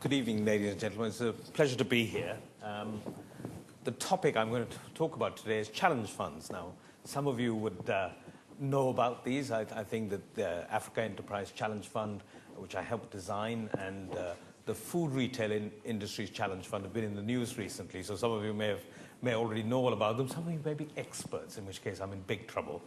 Good evening, ladies and gentlemen. It's a pleasure to be here. The topic I'm going to talk about today is challenge funds. Now, some of you would know about these. I think that the Africa Enterprise Challenge Fund, which I helped design, and the food retail industry's challenge fund have been in the news recently. So some of you may already know all about them. Some of you may be experts, in which case I'm in big trouble.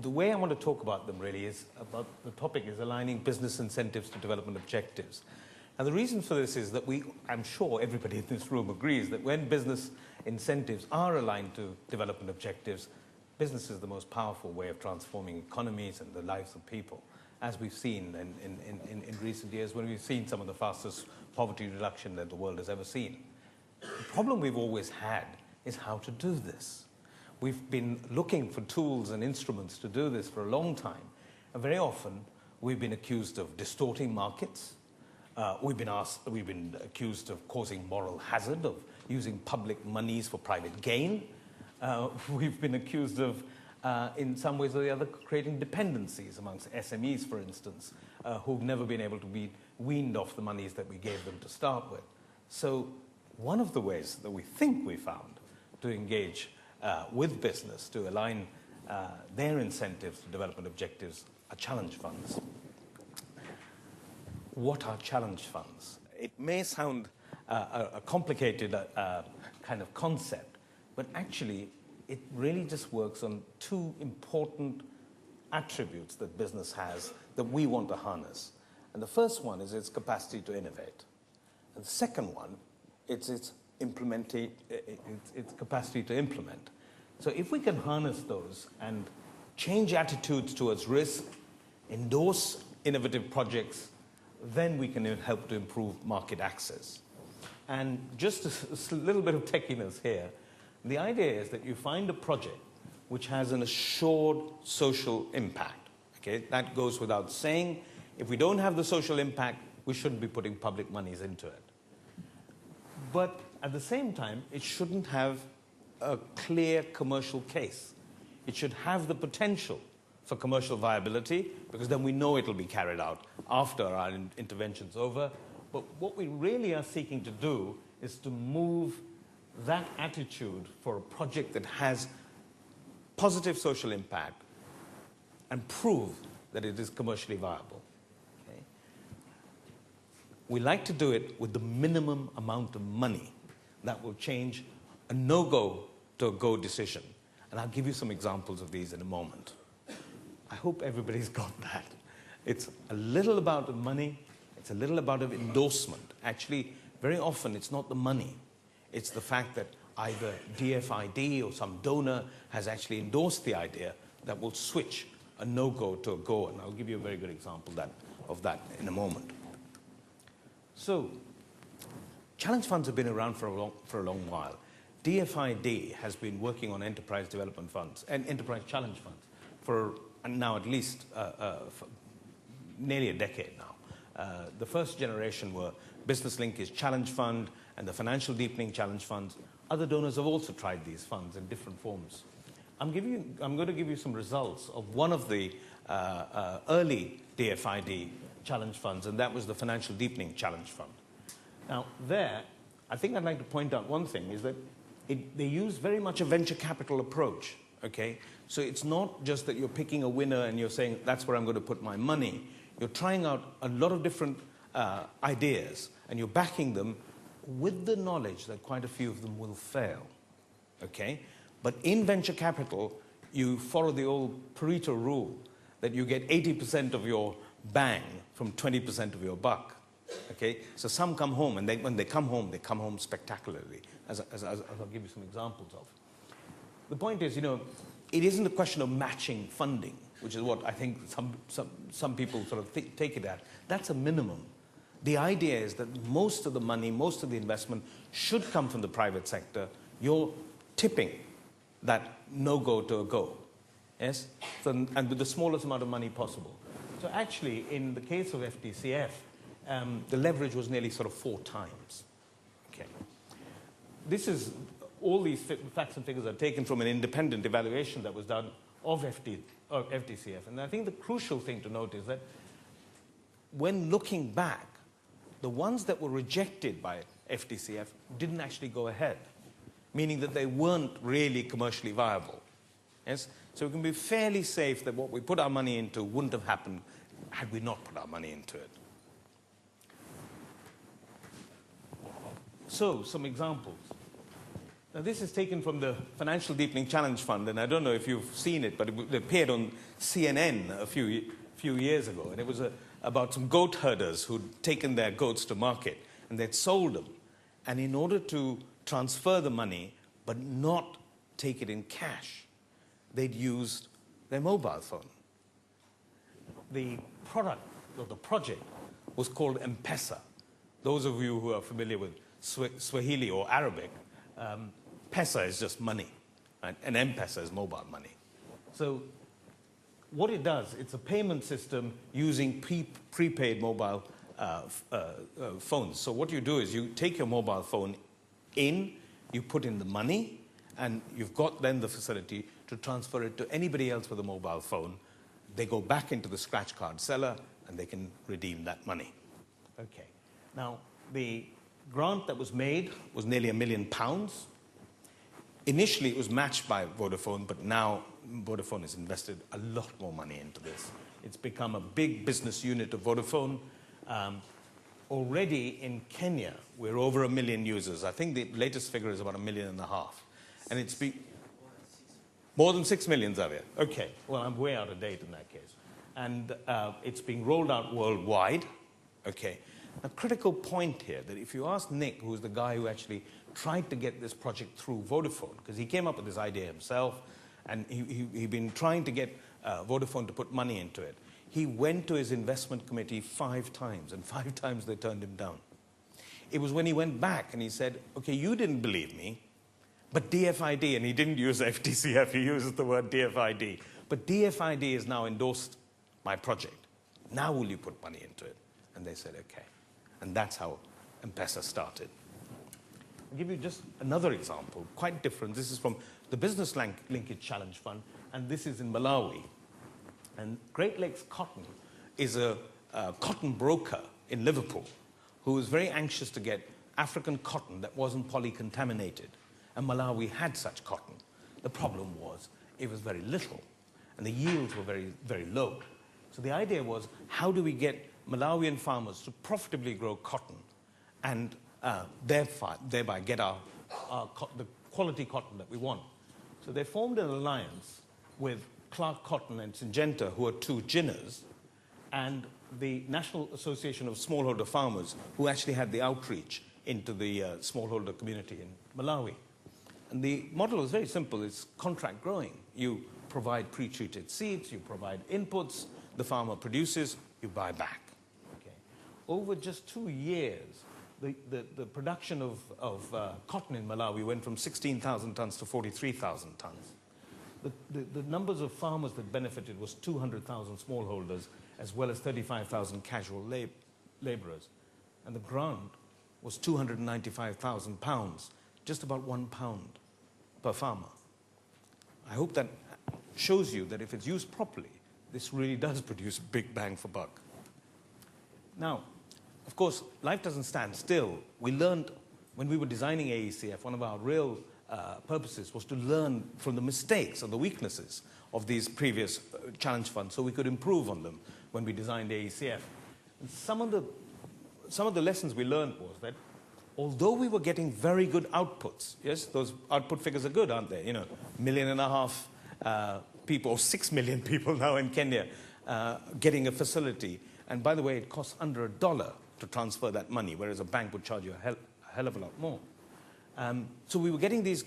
The way I want to talk about them really is about the topic is aligning business incentives to development objectives. And the reason for this is that I'm sure everybody in this room agrees that when business incentives are aligned to development objectives, business is the most powerful way of transforming economies and the lives of people, as we've seen in recent years when we've seen some of the fastest poverty reduction that the world has ever seen. The problem we've always had is how to do this. We've been looking for tools and instruments to do this for a long time. And very often, we've been accused of distorting markets. We've been accused of causing moral hazard, of using public monies for private gain. We've been accused of, in some ways or the other, creating dependencies amongst SMEs, for instance, who've never been able to be weaned off the monies that we gave them to start with. So one of the ways that we think we found to engage with business to align their incentives to development objectives are challenge funds. What are challenge funds? It may sound a complicated kind of concept, but actually it really just works on two important attributes that business has that we want to harness. And the first one is its capacity to innovate. And the second one, it's its capacity to implement. So if we can harness those and change attitudes towards risk, endorse innovative projects, then we can help to improve market access. And just a little bit of techiness here. The idea is that you find a project which has an assured social impact. Okay? That goes without saying. If we don't have the social impact, we shouldn't be putting public monies into it. But at the same time, it shouldn't have a clear commercial case. It should have the potential for commercial viability, because then we know it'll be carried out after our intervention's over. But what we really are seeking to do is to move that attitude for a project that has positive social impact and prove that it is commercially viable. Okay? We like to do it with the minimum amount of money that will change a no-go to a go decision. And I'll give you some examples of these in a moment. I hope everybody's got that. It's a little about the money. It's a little about of endorsement. Actually, very often it's not the money. It's the fact that either DFID or some donor has actually endorsed the idea that will switch a no-go to a go. And I'll give you a very good example of that in a moment. So, challenge funds have been around for a long while. DFID has been working on enterprise development funds and enterprise challenge funds for now at least for nearly a decade now. The first generation were Business Linkage Challenge Fund and the Financial Deepening Challenge Funds. Other donors have also tried these funds in different forms. I'm going to give you some results of one of the early DFID challenge funds, and that was the Financial Deepening Challenge Fund. Now, there, I think I'd like to point out one thing, is that they use very much a venture capital approach, okay? So it's not just that you're picking a winner and you're saying, that's where I'm going to put my money. You're trying out a lot of different ideas, and you're backing them with the knowledge that quite a few of them will fail, okay? But in venture capital, you follow the old Pareto rule that you get 80% of your bang from 20% of your buck. Okay, so some come home, and when they come home spectacularly, as I'll give you some examples of. The point is, it isn't a question of matching funding, which is what I think some people sort of take it at. That's a minimum. The idea is that most of the money, most of the investment should come from the private sector. You're tipping that no-go to a go, yes? So, and with the smallest amount of money possible. So actually, in the case of FDCF, the leverage was nearly sort of 4 times. Okay. All these facts and figures are taken from an independent evaluation that was done of FDCF. And I think the crucial thing to note is that when looking back, the ones that were rejected by FDCF didn't actually go ahead, meaning that they weren't really commercially viable. Yes? So we can be fairly safe that what we put our money into wouldn't have happened had we not put our money into it. So, some examples. Now, this is taken from the Financial Deepening Challenge Fund, and I don't know if you've seen it, but it appeared on CNN a few years ago, and it was about some goat herders who'd taken their goats to market, and they'd sold them. And in order to transfer the money, but not take it in cash, they'd used their mobile phone. The product, or the project, was called M-Pesa. Those of you who are familiar with Swahili or Arabic, Pesa is just money, right? And M-Pesa is mobile money. So what it does, it's a payment system using prepaid mobile phones. So what you do is you take your mobile phone in, you put in the money, and you've got then the facility to transfer it to anybody else with a mobile phone. They go back into the scratch card seller, and they can redeem that money. Okay. Now, the grant that was made was nearly £1 million. Initially, it was matched by Vodafone, but now Vodafone has invested a lot more money into this. It's become a big business unit of Vodafone. Already in Kenya, we're over 1 million users. I think the latest figure is about 1.5 million. And it's been more than 6 million, Xavier. Okay, well, I'm way out of date in that case. And it's being rolled out worldwide. Okay. A critical point here that if you ask Nick, who's the guy who actually tried to get this project through Vodafone, because he came up with this idea himself, and he'd been trying to get Vodafone to put money into it. He went to his investment committee 5 times, and 5 times they turned him down. It was when he went back and he said, okay, you didn't believe me, but DFID, and he didn't use FDCF, he uses the word DFID, but DFID has now endorsed my project. Now will you put money into it? And they said, okay. And that's how M-Pesa started. I'll give you just another example, quite different. This is from the Business Linkage Challenge Fund, and this is in Malawi. And Great Lakes Cotton is a cotton broker in Liverpool who was very anxious to get African cotton that wasn't polycontaminated. And Malawi had such cotton. The problem was it was very little, and the yields were very, very low. So the idea was, how do we get Malawian farmers to profitably grow cotton and thereby get the quality cotton that we want? So they formed an alliance with Clark Cotton and Syngenta, who are 2 Jinnahs, and the National Association of Smallholder Farmers, who actually had the outreach into the smallholder community in Malawi. And the model is very simple. It's contract growing. You provide pre-treated seeds, you provide inputs, the farmer produces, you buy back. Okay. Over just 2 years, the production of cotton in Malawi went from 16,000 tons to 43,000 tons. The numbers of farmers that benefited was 200,000 smallholders, as well as 35,000 casual laborers. And the grant was £295,000, just about £1 per farmer. I hope that shows you that if it's used properly, this really does produce a big bang for buck. Now, of course, life doesn't stand still. We learned when we were designing AECF, one of our real purposes was to learn from the mistakes and the weaknesses of these previous challenge funds so we could improve on them when we designed AECF. And some of the lessons we learned was that although we were getting very good outputs, yes, those output figures are good, aren't they? You know, 1.5 million people, or 6 million people now in Kenya getting a facility. And by the way, it costs under $1 to transfer that money, whereas a bank would charge you a hell of a lot more. So we were getting these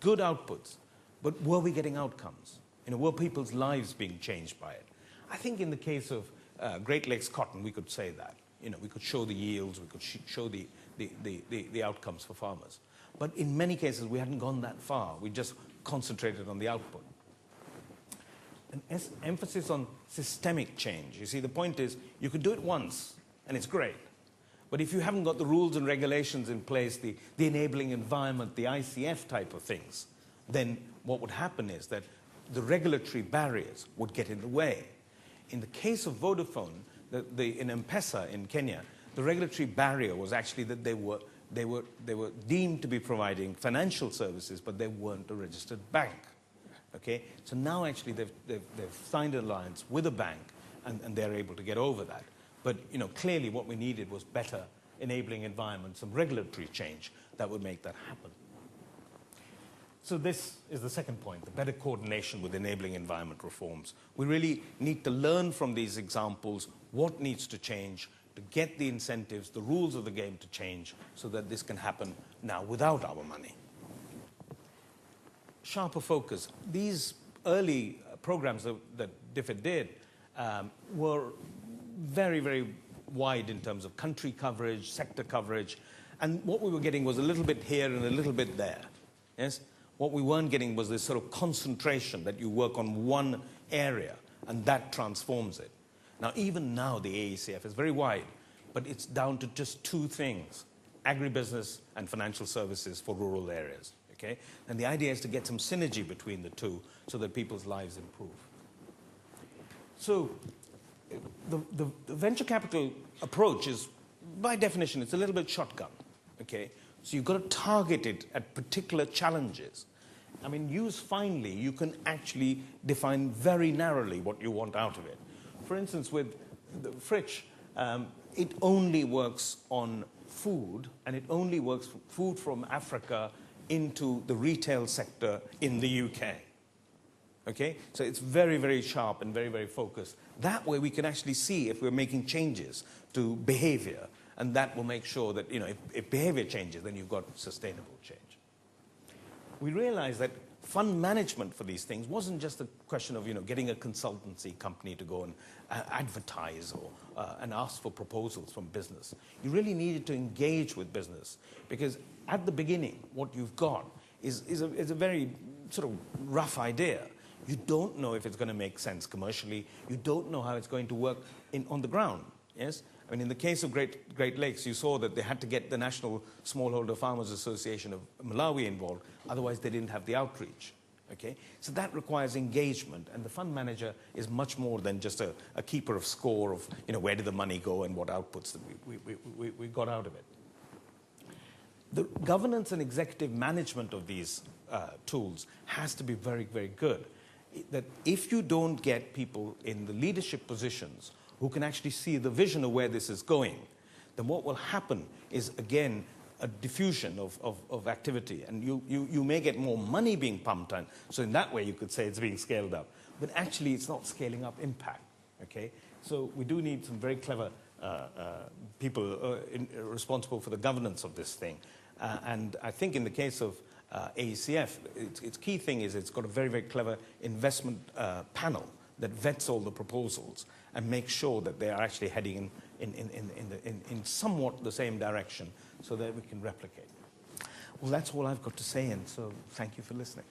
good outputs, but were we getting outcomes? You know, were people's lives being changed by it? I think in the case of Great Lakes Cotton, we could say that. You know, we could show the yields, we could show the outcomes for farmers. But in many cases, we hadn't gone that far. We just concentrated on the output. An emphasis on systemic change. You see, the point is, you could do it once, and it's great. But if you haven't got the rules and regulations in place, the enabling environment, the ICF type of things, then what would happen is that the regulatory barriers would get in the way. In the case of Vodafone, in M-Pesa in Kenya, the regulatory barrier was actually that they were deemed to be providing financial services, but they weren't a registered bank. Okay, so now actually they've signed an alliance with a bank, and they're able to get over that. But clearly what we needed was better enabling environment, some regulatory change that would make that happen. So this is the second point, the better coordination with enabling environment reforms. We really need to learn from these examples what needs to change to get the incentives, the rules of the game to change so that this can happen now without our money. Sharper focus. These early programs that DFID did were very, very wide in terms of country coverage, sector coverage, and what we were getting was a little bit here and a little bit there. Yes? What we weren't getting was this sort of concentration that you work on one area and that transforms it. Now, even now, the AECF is very wide, but it's down to just two things, agribusiness and financial services for rural areas. Okay? And the idea is to get some synergy between the two so that people's lives improve. So the venture capital approach is, by definition, it's a little bit shotgun. Okay? So you've got to target it at particular challenges. I mean, use finely, you can actually define very narrowly what you want out of it. For instance, with the fridge, it only works on food, and it only works for food from Africa into the retail sector in the UK. Okay? So it's very, very sharp and very, very focused. That way we can actually see if we're making changes to behavior, and that will make sure that, if behavior changes, then you've got sustainable change. We realized that fund management for these things wasn't just a question of, getting a consultancy company to go and advertise or and ask for proposals from business. You really needed to engage with business, because at the beginning, what you've got is a very sort of rough idea. You don't know if it's going to make sense commercially. You don't know how it's going to work on the ground. Yes? I mean, in the case of Great Lakes, you saw that they had to get the National Smallholder Farmers Association of Malawi involved, otherwise they didn't have the outreach. Okay? So that requires engagement, and the fund manager is much more than just a keeper of score of, where did the money go and what outputs that we got out of it. The governance and executive management of these tools has to be very, very good. That if you don't get people in the leadership positions who can actually see the vision of where this is going, then what will happen is, again, a diffusion of activity. And you may get more money being pumped in. So in that way, you could say it's being scaled up. But actually, it's not scaling up impact. Okay? So we do need some very clever people responsible for the governance of this thing. And I think in the case of AECF, its key thing is it's got a very, very clever investment panel that vets all the proposals and makes sure that they are actually heading in somewhat the same direction so that we can replicate. Well, that's all I've got to say, and so thank you for listening.